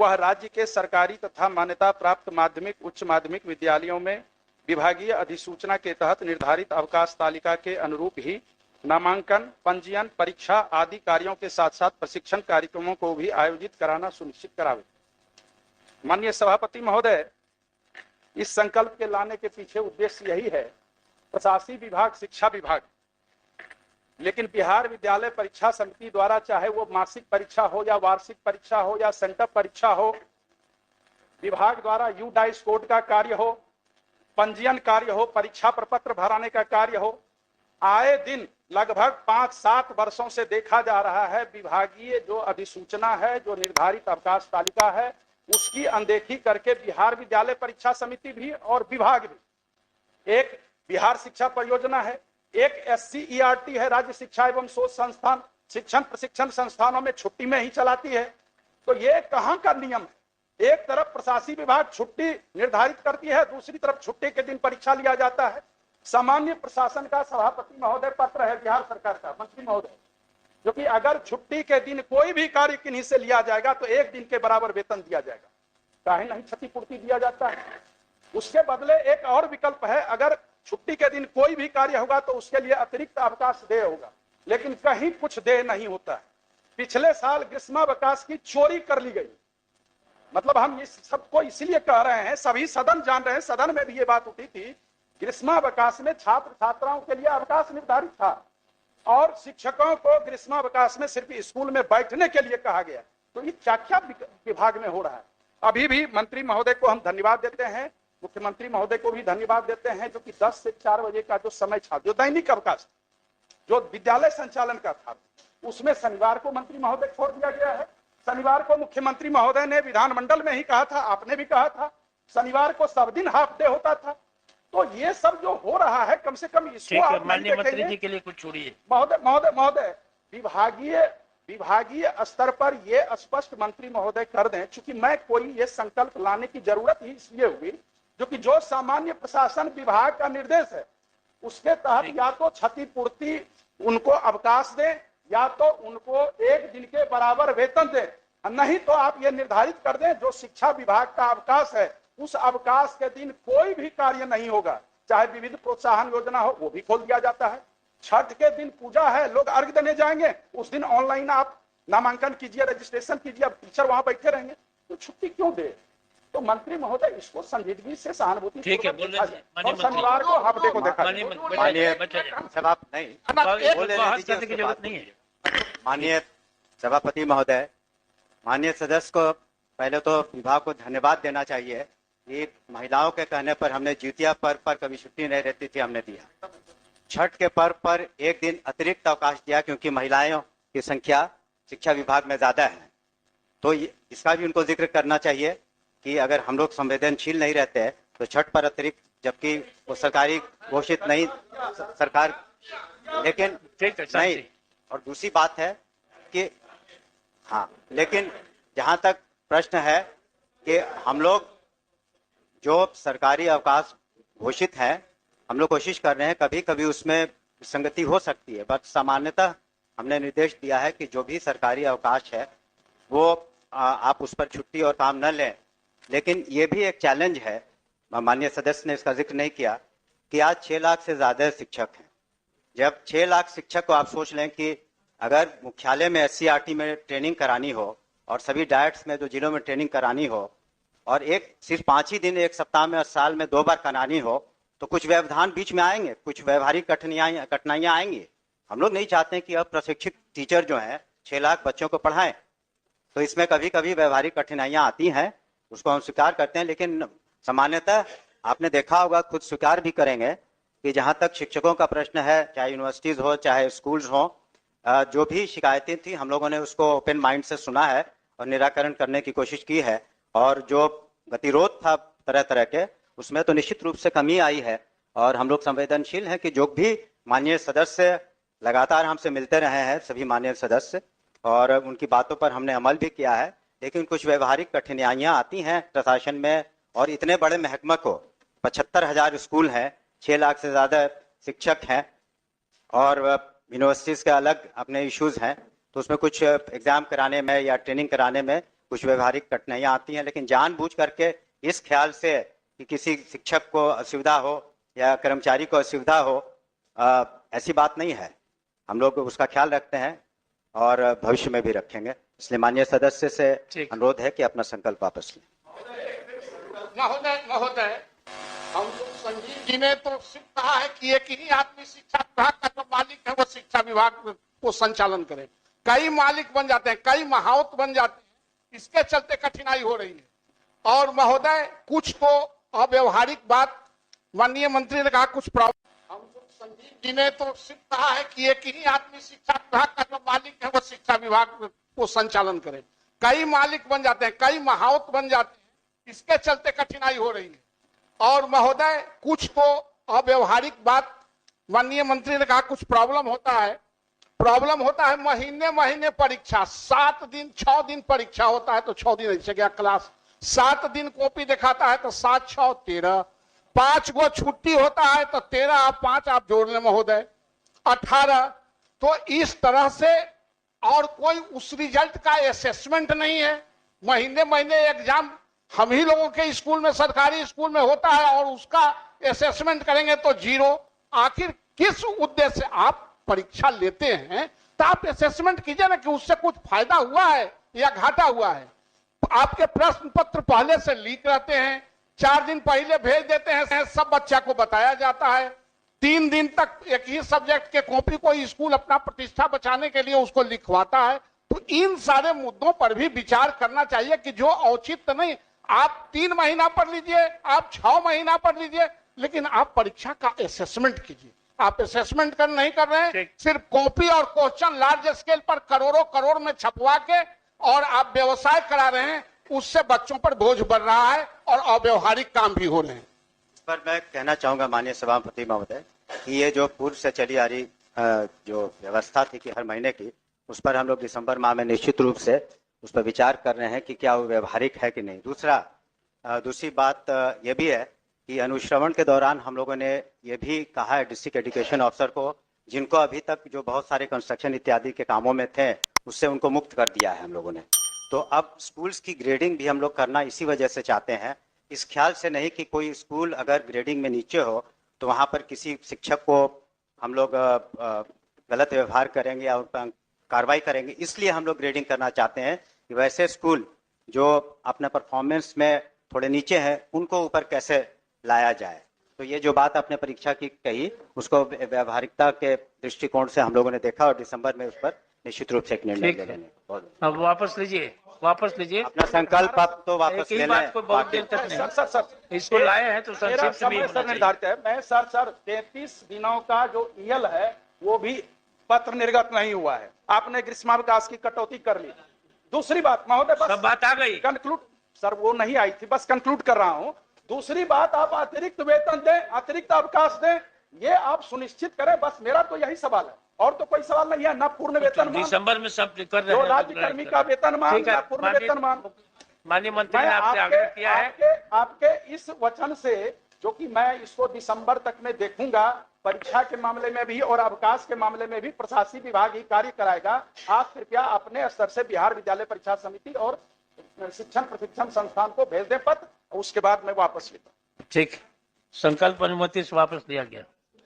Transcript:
वह राज्य के सरकारी तथा मान्यता प्राप्त माध्यमिक उच्च माध्यमिक विद्यालयों में विभागीय अधिसूचना के तहत निर्धारित अवकाश तालिका के अनुरूप ही नामांकन, पंजीयन, परीक्षा आदि कार्यों के साथ साथ प्रशिक्षण कार्यक्रमों को भी आयोजित कराना सुनिश्चित करावे। माननीय सभापति महोदय, इस संकल्प के लाने के पीछे उद्देश्य यही है, प्रशासनिक विभाग, शिक्षा विभाग, लेकिन बिहार विद्यालय परीक्षा समिति द्वारा चाहे वो मासिक परीक्षा हो या वार्षिक परीक्षा हो या सेंटअप परीक्षा हो, विभाग द्वारा यूडाइस कोड का कार्य हो, पंजीयन कार्य हो, परीक्षा प्रपत्र भराने का कार्य हो, आए दिन लगभग 5-7 वर्षों से देखा जा रहा है विभागीय जो अधिसूचना है, जो निर्धारित अवकाश तालिका है, उसकी अनदेखी करके बिहार विद्यालय परीक्षा समिति भी और विभाग भी, एक बिहार शिक्षा परियोजना है, एक SCERT है, राज्य शिक्षा एवं शोध संस्थान, शिक्षण प्रशिक्षण संस्थानों में छुट्टी में ही चलाती है। तो ये कहां का नियम है? एक तरफ प्रशासनिक विभाग छुट्टी निर्धारित करती है, दूसरी तरफ छुट्टी के दिन परीक्षा लिया जाता है। सामान्य प्रशासन का सभापति महोदय पत्र है बिहार सरकार का, मंत्री महोदय, जो कि अगर छुट्टी के दिन कोई भी कार्य किन्हीं से लिया जाएगा तो 1 दिन के बराबर वेतन दिया जाएगा, काहे नहीं क्षतिपूर्ति दिया जाता है। उसके बदले एक और विकल्प है, अगर छुट्टी के दिन कोई भी कार्य होगा तो उसके लिए अतिरिक्त अवकाश देय होगा, लेकिन कहीं कुछ देय नहीं होता है। पिछले साल ग्रीष्मावकाश की चोरी कर ली गई। मतलब हम इस सबको इसलिए कह रहे हैं, सभी सदन जान रहे हैं, सदन में भी ये बात उठी थी, ग्रीष्मावकाश में छात्र छात्राओं के लिए अवकाश निर्धारित था और शिक्षकों को ग्रीष्मावकाश में सिर्फ स्कूल में बैठने के लिए कहा गया। तो ये क्या विभाग में हो रहा है। अभी भी मंत्री महोदय को हम धन्यवाद देते हैं, मुख्यमंत्री महोदय को भी धन्यवाद देते हैं, जो कि 10 से 4 बजे का जो समय था, जो दैनिक अवकाश जो विद्यालय संचालन का था, उसमें शनिवार को मंत्री महोदय छोड़ दिया गया है। शनिवार को मुख्यमंत्री महोदय ने विधानमंडल में ही कहा था, आपने भी कहा था, शनिवार को सब दिन हाफ डे होता था। तो ये सब जो हो रहा है, कम से कम इसको आप माननीय मंत्री जी के लिए कुछ छोड़िए। महोदय विभागीय स्तर पर ये स्पष्ट मंत्री महोदय कर दें, चूंकि मैं कोई ये संकल्प लाने की जरूरत ही इसलिए हुई, जो कि जो सामान्य प्रशासन विभाग का निर्देश है उसके तहत या तो क्षतिपूर्ति उनको अवकाश दें या तो उनको 1 दिन के बराबर वेतन दें, नहीं तो आप ये निर्धारित कर दें जो शिक्षा विभाग का अवकाश है उस अवकाश के दिन कोई भी कार्य नहीं होगा। चाहे विविध प्रोत्साहन योजना हो वो भी खोल दिया जाता है। छठ के दिन पूजा है, लोग अर्घ देने जाएंगे, उस दिन ऑनलाइन आप नामांकन कीजिए, रजिस्ट्रेशन कीजिए, अब टीचर वहां बैठे रहेंगे, तो छुट्टी क्यों दे? तो मंत्री महोदय इसको संजीदगी से सहानुभूति, ठीक है, और शनिवार को हाफ डे को देखा। माननीय सभापति महोदय, माननीय सदस्य को पहले तो विभाग को धन्यवाद देना चाहिए। ये महिलाओं के कहने पर हमने जितिया पर्व पर कभी छुट्टी नहीं रहती थी, हमने दिया। छठ के पर्व पर 1 दिन अतिरिक्त अवकाश दिया क्योंकि महिलाओं की संख्या शिक्षा विभाग में ज्यादा है। तो इसका भी उनको जिक्र करना चाहिए कि अगर हम लोग संवेदनशील नहीं रहते तो छठ पर अतिरिक्त, जबकि वो सरकारी घोषित नहीं सरकार, लेकिन नहीं। और दूसरी बात है कि हाँ, लेकिन जहां तक प्रश्न है कि हम लोग जो सरकारी अवकाश घोषित है, हम लोग कोशिश कर रहे हैं, कभी कभी उसमें विसंगति हो सकती है, बट सामान्यतः हमने निर्देश दिया है कि जो भी सरकारी अवकाश है वो आप उस पर छुट्टी और काम न लें। लेकिन ये भी एक चैलेंज है, माननीय सदस्य ने इसका जिक्र नहीं किया, कि आज 6 लाख से ज्यादा शिक्षक हैं। जब 6 लाख शिक्षक को आप सोच लें कि अगर मुख्यालय में SCERT में ट्रेनिंग करानी हो और सभी डायट्स में जो जिलों में ट्रेनिंग करानी हो और सिर्फ 5 ही दिन एक सप्ताह में और साल में 2 बार करानी हो, तो कुछ व्यवधान बीच में आएंगे, कुछ व्यवहारिक कठिनाइयां आएंगी। हम लोग नहीं चाहते कि अब प्रशिक्षित टीचर जो हैं 6 लाख बच्चों को पढ़ाएं, तो इसमें कभी कभी व्यवहारिक कठिनाइयां आती हैं, उसको हम स्वीकार करते हैं। लेकिन सामान्यतः आपने देखा होगा, खुद स्वीकार भी करेंगे कि जहां तक शिक्षकों का प्रश्न है, चाहे यूनिवर्सिटीज हो चाहे स्कूल्स हो, जो भी शिकायतें थी हम लोगों ने उसको ओपन माइंड से सुना है और निराकरण करने की कोशिश की है। और जो गतिरोध था तरह तरह के, उसमें तो निश्चित रूप से कमी आई है। और हम लोग संवेदनशील हैं कि जो भी माननीय सदस्य लगातार हमसे मिलते रहे हैं, सभी माननीय सदस्य, और उनकी बातों पर हमने अमल भी किया है। लेकिन कुछ व्यवहारिक कठिनाइयां आती हैं प्रशासन में, और इतने बड़े महकमा को 75,000 स्कूल हैं, 6 लाख से ज्यादा शिक्षक हैं और यूनिवर्सिटीज के अलग अपने इश्यूज हैं, तो उसमें कुछ एग्जाम कराने में या ट्रेनिंग कराने में कुछ व्यवहारिक कठिनाइयां आती हैं, लेकिन जानबूझ करके इस ख्याल से कि किसी शिक्षक को असुविधा हो या कर्मचारी को असुविधा हो, ऐसी बात नहीं है। हम लोग उसका ख्याल रखते हैं और भविष्य में भी रखेंगे। इसलिए माननीय सदस्य से अनुरोध है कि अपना संकल्प वापस लें। महोदय, हम लोग संजीव जी ने तो सिर्फ कहा है कि एक ही आदमी शिक्षा विभाग का जो मालिक है वो शिक्षा विभाग को संचालन करे। कई मालिक बन जाते हैं, कई महावत बन जाते हैं, इसके चलते कठिनाई हो रही है। और महोदय, कुछ तो अव्यवहारिक बात माननीय मंत्री ने कहा, कुछ प्रॉब्लम। हम लोग संजीव जी ने तो सिर्फ कहा है कि एक ही आदमी शिक्षा विभाग का जो मालिक है वो शिक्षा विभाग को संचालन करे। कई मालिक बन जाते हैं, कई महावत बन जाते हैं, इसके चलते कठिनाई हो रही है। और महोदय, कुछ तो अव्यवहारिक बात माननीय मंत्री ने कहा, कुछ प्रॉब्लम होता है महीने महीने परीक्षा, 7 दिन 6 दिन परीक्षा होता है तो 6 दिन ऐसे गया क्लास, 7 दिन कॉपी दिखाता है तो 7 6 13, 5 गो छुट्टी होता है तो 13 आप 5 आप जोड़ लें महोदय, 18। तो इस तरह से और कोई उस रिजल्ट का असेसमेंट नहीं है। महीने महीने एग्जाम हम ही लोगों के स्कूल में, सरकारी स्कूल में होता है और उसका असेसमेंट करेंगे तो 0। आखिर किस उद्देश्य से आप परीक्षा लेते हैं? तो आप असेसमेंट कीजिए ना कि उससे कुछ फायदा हुआ है या घाटा हुआ है। आपके प्रश्न पत्र पहले से लीक रहते हैं, 4 दिन पहले भेज देते हैं, सब बच्चा को बताया जाता है। 3 दिन तक एक ही सब्जेक्ट के कॉपी को स्कूल अपना प्रतिष्ठा बचाने के लिए उसको लिखवाता है। तो इन सारे मुद्दों पर भी विचार करना चाहिए कि जो औचित्य नहीं, आप 3 महीना पढ़ लीजिए, आप 6 महीना पढ़ लीजिए, लेकिन आप परीक्षा का असेसमेंट कीजिए। आप असेसमेंट नहीं कर रहे हैं, सिर्फ कॉपी और क्वेश्चन लार्ज स्केल पर करोड़ों करोड़ में छपवा के और आप व्यवसाय करा रहे हैं, उससे बच्चों पर बोझ बढ़ रहा है और अव्यवहारिक काम भी हो रहे हैं। इस पर मैं कहना चाहूंगा माननीय सभापति महोदय कि ये जो पूर्व से चली आ रही जो व्यवस्था थी कि हर महीने की, उस पर हम लोग दिसंबर माह में निश्चित रूप से उस पर विचार कर रहे हैं कि क्या वो व्यवहारिक है कि नहीं। दूसरी बात ये भी है कि अनुश्रवण के दौरान हम लोगों ने ये भी कहा है डिस्ट्रिक्ट एजुकेशन ऑफिसर को, जिनको अभी तक जो बहुत सारे कंस्ट्रक्शन इत्यादि के कामों में थे उससे उनको मुक्त कर दिया है हम लोगों ने। तो अब स्कूल्स की ग्रेडिंग भी हम लोग करना इसी वजह से चाहते हैं, इस ख्याल से नहीं कि कोई स्कूल अगर ग्रेडिंग में नीचे हो तो वहाँ पर किसी शिक्षक को हम लोग गलत व्यवहार करेंगे या उन पर कार्रवाई करेंगे। इसलिए हम लोग ग्रेडिंग करना चाहते हैं कि वैसे स्कूल जो अपने परफॉर्मेंस में थोड़े नीचे हैं उनको ऊपर कैसे लाया जाए। तो ये जो बात आपने परीक्षा की कही, उसको व्यवहारिकता के दृष्टिकोण से हम लोगों ने देखा और दिसंबर में उस पर निश्चित रूप से एक निर्णय ले लेंगे। अब वापस लीजिए अपना संकल्प आप तो वापस ले लें। बात को बहुत देर तक नहीं। सर इसको लाए हैं तो संक्षिप्त में समय सर निर्धारित है। मैं सर 33 दिनों का जो ईएल है वो भी पत्र निर्गत नहीं हुआ है। आपने ग्रीष्मावकाश की कटौती कर ली। दूसरी बात महोदय, बस सब बात आ गई, कंक्लूड सर, वो नहीं आई थी, बस कंक्लूड कर रहा हूं। दूसरी बात, आप अतिरिक्त वेतन दें, अतिरिक्त अवकाश दें, ये आप सुनिश्चित करें। बस मेरा तो यही सवाल है, और तो कोई सवाल नहीं है। ना पूर्ण वेतन दिसंबर में सब कर रहे हैं, राज्यकर्मी का वेतन मान, ना पूर्ण वेतन मान। माननीय मंत्री ने आपसे आग्रह किया है। आपके इस वचन से, जो कि मैं इसको दिसंबर तक में देखूंगा, परीक्षा के मामले में भी और अवकाश के मामले में भी प्रशासनिक विभाग ही कार्य कराएगा। आप कृपया अपने स्तर से बिहार विद्यालय परीक्षा समिति और शिक्षण प्रशिक्षण संस्थान को भेज दें पत्र, उसके बाद मैं वापस लेता हूं। ठीक, संकल्प अनुमति से वापस लिया गया।